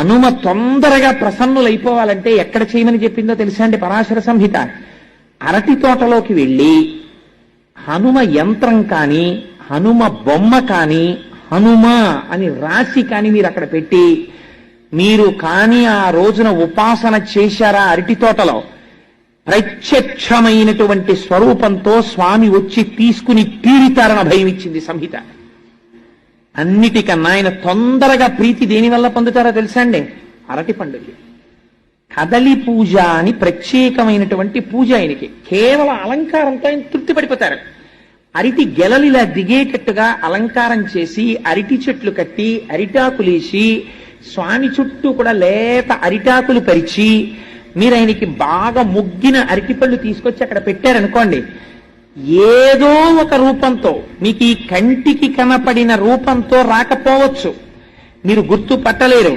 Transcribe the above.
హనుమ తొందరగా ప్రసన్నులైపోవాలంటే ఎక్కడ చేయమని చెప్పిందో తెలుసా అండి పరాశర సంహిత? అరటి తోటలోకి వెళ్ళి హనుమ యంత్రం కాని హనుమ బొమ్మ కాని హనుమ అని రాసి కాని మీరు అక్కడ పెట్టి మీరు కాని ఆ రోజున ఉపాసన చేశారా అరటి తోటలో, ప్రత్యక్షమైనటువంటి స్వరూపంతో స్వామి వచ్చి తీసుకుని తీరుతారని భయం ఇచ్చింది సంహిత. అన్నిటికన్నా ఆయన తొందరగా ప్రీతి దేని వల్ల పొందుతారో తెలుసా అండి? అరటి పండుగ. కదలి పూజ అని ప్రత్యేకమైనటువంటి పూజ ఆయనకి. కేవలం అలంకారంతో ఆయన తృప్తి పడిపోతారు. అరటి గెలలిలా దిగేటట్టుగా అలంకారం చేసి అరటి చెట్లు కట్టి అరిటాకులేసి స్వామి చుట్టూ కూడా లేత అరిటాకులు పరిచి మీరు ఆయనకి బాగా ముగ్గిన అరటిపళ్ళు తీసుకొచ్చి అక్కడ పెట్టారనుకోండి, ఏదో ఒక రూపంతో మీకు ఈ కంటికి కనపడిన రూపంతో రాకపోవచ్చు, మీరు గుర్తుపట్టలేరు.